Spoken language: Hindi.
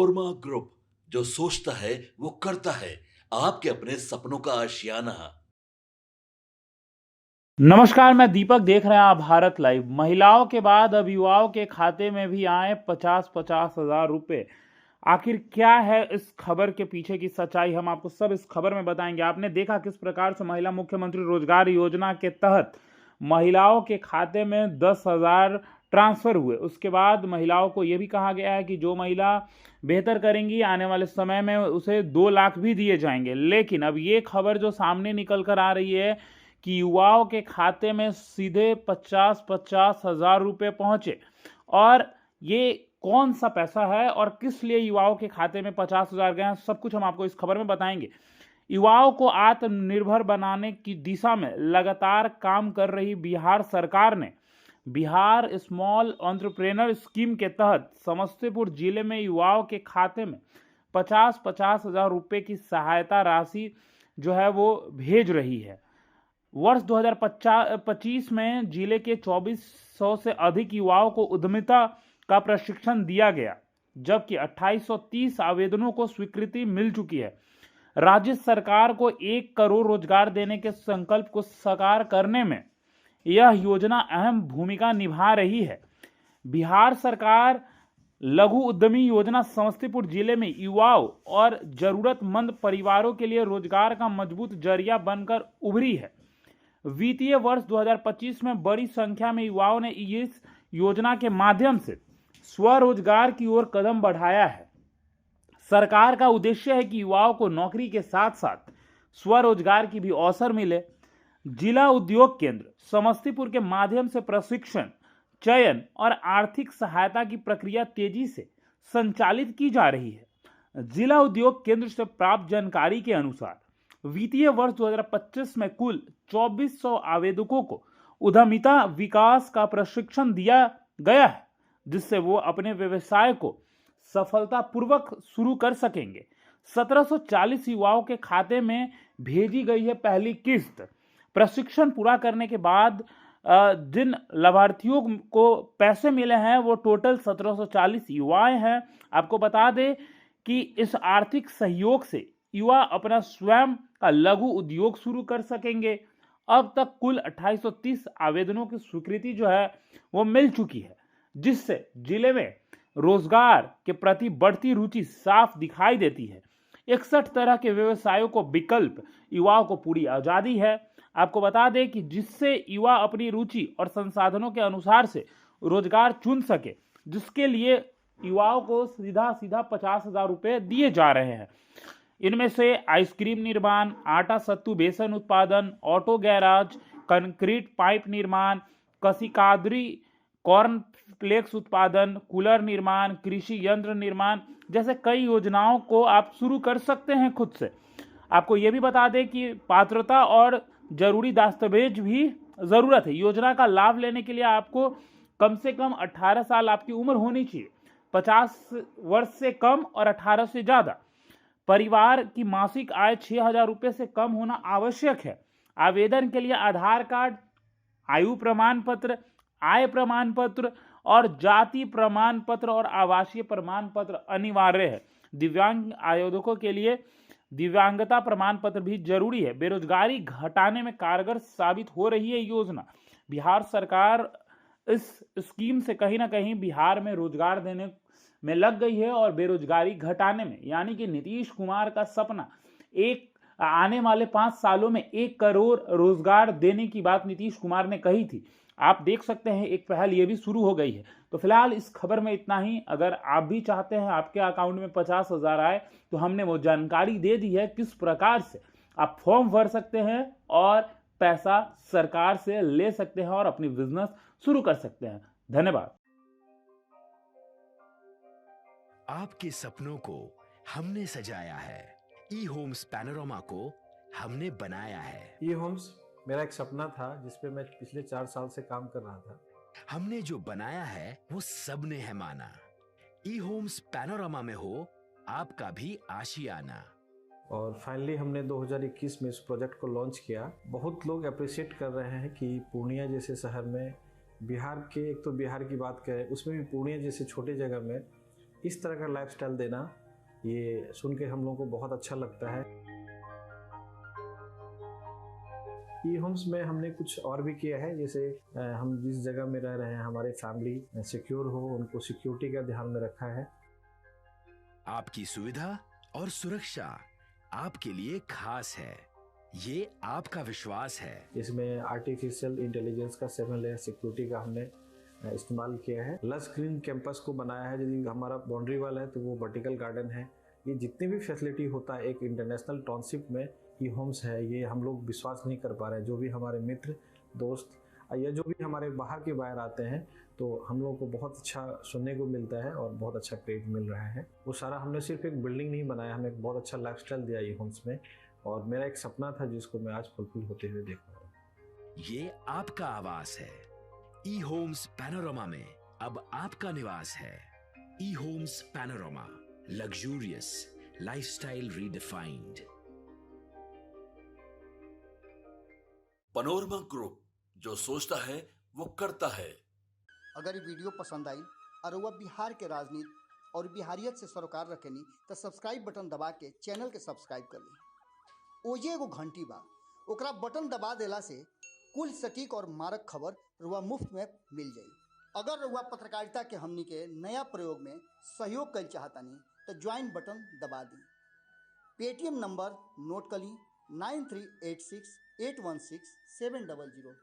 कोरमा ग्रुप, जो सोचता है वो करता है। आपके अपने सपनों का आशियाना। नमस्कार, मैं दीपक। देख रहे हैं आप भारत लाइव। महिलाओं के बाद अब युवाओं के खाते में भी आए 50-50 हजार रुपए। आखिर क्या है इस खबर के पीछे की सच्चाई, हम आपको सब इस खबर में बताएंगे। आपने देखा किस प्रकार से महिला मुख्यमंत्री रोजगार योजना के तहत महिलाओं के खाते में 10,000 ट्रांसफर हुए। उसके बाद महिलाओं को यह भी कहा गया है कि जो महिला बेहतर करेंगी आने वाले समय में उसे 2 लाख भी दिए जाएंगे। लेकिन अब ये खबर जो सामने निकल कर आ रही है कि युवाओं के खाते में सीधे 50-50 हजार रुपए पहुंचे। और ये कौन सा पैसा है और किस लिए युवाओं के खाते में 50,000 गए हैं, सब कुछ हम आपको इस खबर में बताएंगे। युवाओं को आत्मनिर्भर बनाने की दिशा में लगातार काम कर रही बिहार सरकार ने बिहार स्मॉल एंटरप्रेन्योर स्कीम के तहत समस्तीपुर जिले में युवाओं के खाते में 50-50 हजार रुपए की सहायता राशि जो है वो भेज रही है। वर्ष 2025 में जिले के 2400 से अधिक युवाओं को उद्यमिता का प्रशिक्षण दिया गया, जबकि 2830 आवेदनों को स्वीकृति मिल चुकी है। राज्य सरकार को 1 करोड़ रोजगार देने के संकल्प को साकार करने में यह योजना अहम भूमिका निभा रही है। बिहार सरकार लघु उद्यमी योजना समस्तीपुर जिले में युवाओं और जरूरतमंद परिवारों के लिए रोजगार का मजबूत जरिया बनकर उभरी है। वित्तीय वर्ष 2025 में बड़ी संख्या में युवाओं ने इस योजना के माध्यम से स्वरोजगार की ओर कदम बढ़ाया है। सरकार का उद्देश्य है कि युवाओं को नौकरी के साथ साथ स्वरोजगार की भी अवसर मिले। जिला उद्योग केंद्र समस्तीपुर के माध्यम से प्रशिक्षण, चयन और आर्थिक सहायता की प्रक्रिया तेजी से संचालित की जा रही है। जिला उद्योग केंद्र से प्राप्त जानकारी के अनुसार वित्तीय वर्ष 2025 में कुल 2400 आवेदकों को उद्यमिता विकास का प्रशिक्षण दिया गया है, जिससे वो अपने व्यवसाय को सफलतापूर्वक शुरू कर सकेंगे। 1740 युवाओं के खाते में भेजी गई है पहली किस्त। प्रशिक्षण पूरा करने के बाद जिन लाभार्थियों को पैसे मिले हैं वो टोटल 1740 युवाएं हैं। आपको बता दें कि इस आर्थिक सहयोग से युवा अपना स्वयं का लघु उद्योग शुरू कर सकेंगे। अब तक कुल 2830 आवेदनों की स्वीकृति जो है वो मिल चुकी है, जिससे जिले में रोजगार के प्रति बढ़ती रुचि साफ दिखाई देती है। 61 तरह के व्यवसायों को विकल्प, युवाओं को पूरी आजादी है। आपको बता दें कि जिससे युवा अपनी रुचि और संसाधनों के अनुसार से रोजगार चुन सके, जिसके लिए युवाओं को सीधा 50,000 रुपए दिए जा रहे हैं। इनमें से आइसक्रीम निर्माण, आटा सत्तू बेसन उत्पादन, ऑटो गैराज, कंक्रीट पाइप निर्माण, कशिकाद्री कॉर्न फ्लेक्स उत्पादन, कूलर निर्माण, कृषि यंत्र निर्माण जैसे कई योजनाओं को आप शुरू कर सकते हैं खुद से। आपको यह भी बता दें कि पात्रता और जरूरी दस्तावेज भी जरूरत है। योजना का लाभ लेने के लिए आपको कम से कम 18 साल आपकी उम्र होनी चाहिए, 50 वर्ष से कम और 18 से ज्यादा। परिवार की मासिक आय 6,000 रुपए से कम होना आवश्यक है। आवेदन के लिए आधार कार्ड, आयु प्रमाण पत्र, आय प्रमाण पत्र और जाति प्रमाण पत्र और आवासीय प्रमाण पत्र अनिवार्य है। दिव्यांग आवेदकों के लिए दिव्यांगता प्रमाण पत्र भी जरूरी है। बेरोजगारी घटाने में कारगर साबित हो रही है योजना। बिहार सरकार इस स्कीम से कहीं ना कहीं बिहार में रोजगार देने में लग गई है और बेरोजगारी घटाने में, यानी कि नीतीश कुमार का सपना आने वाले 5 सालों में 1 करोड़ रोजगार देने की बात नीतीश कुमार ने कही थी। आप देख सकते हैं एक पहल ये भी शुरू हो गई है। तो फिलहाल इस खबर में इतना ही। अगर आप भी चाहते हैं आपके अकाउंट में 50,000 आए तो हमने वो जानकारी दे दी है किस प्रकार से आप फॉर्म भर सकते हैं और पैसा सरकार से ले सकते हैं और अपनी बिजनेस शुरू कर सकते हैं। धन्यवाद। आपके सपनों को हमने सजाया है, ई होम्स पैनोरामा को हमने बनाया है। ई होम्स मेरा एक सपना था जिस पे मैं पिछले 4 साल से काम कर रहा था। हमने जो बनाया है वो सबने है माना। ई होम्स पैनोरामा में हो आपका भी आशियाना। और फाइनली हमने 2021 में इस प्रोजेक्ट को लॉन्च किया। बहुत लोग अप्रिशिएट कर रहे हैं कि पूर्णिया जैसे शहर में, बिहार की बात करें उसमें भी पूर्णिया जैसे छोटे जगह में इस तरह का लाइफस्टाइल देना, ये सुन के हम लोगों को बहुत अच्छा लगता है। ई होम्स में हमने कुछ और भी किया है, जैसे हम जिस जगह में रह रहे हैं हमारी फैमिली सिक्योर हो, उनको सिक्योरिटी का ध्यान में रखा है। आपकी सुविधा और सुरक्षा आपके लिए खास है, ये आपका विश्वास है। इसमें आर्टिफिशियल इंटेलिजेंस का 7 लेयर सिक्योरिटी का हमने इस्तेमाल किया है। लस ग्रीन कैंपस को बनाया है, यदि हमारा बाउंड्री वाल है तो वो वर्टिकल गार्डन है। ये जितनी भी फैसिलिटी होता है एक इंटरनेशनल टाउनशिप में, ई होम्स है, ये हम लोग विश्वास नहीं कर पा रहे हैं। जो भी हमारे मित्र दोस्त या जो भी हमारे बाहर के बाहर आते हैं, तो हम लोगों को बहुत अच्छा सुनने को मिलता है और बहुत अच्छा क्रेडिट मिल रहा है। वो सारा हमने सिर्फ एक बिल्डिंग नहीं बनाया, हमें एक बहुत अच्छा लाइफस्टाइल दिया ई होम्स में, और मेरा एक सपना था जिसको मैं आज फुलफिल होते हुए देख रहा हूँ। ये आपका आवास है। ई होम्स पैनोरामा में अब आपका निवास है। E homes panorama, luxurious lifestyle redefined. Panorama group, जो सोचता है वो करता है। अगर ये वीडियो पसंद आई और वह बिहार के राजनीति और बिहारियत से सरोकार रखेनी तो सब्सक्राइब बटन दबा के चैनल के सब्सक्राइब कर ली। ओजे एगो घंटी बा, ओकरा बटन दबा देला से कुल सटीक और मारक खबर रुआ मुफ्त में मिल जाई। अगर रुआ पत्रकारिता के हमनी के नया प्रयोग में सहयोग कर चाहतानी तो ज्वाइन बटन दबा दी। पेटीएम नंबर नोट कर ली 9386816700।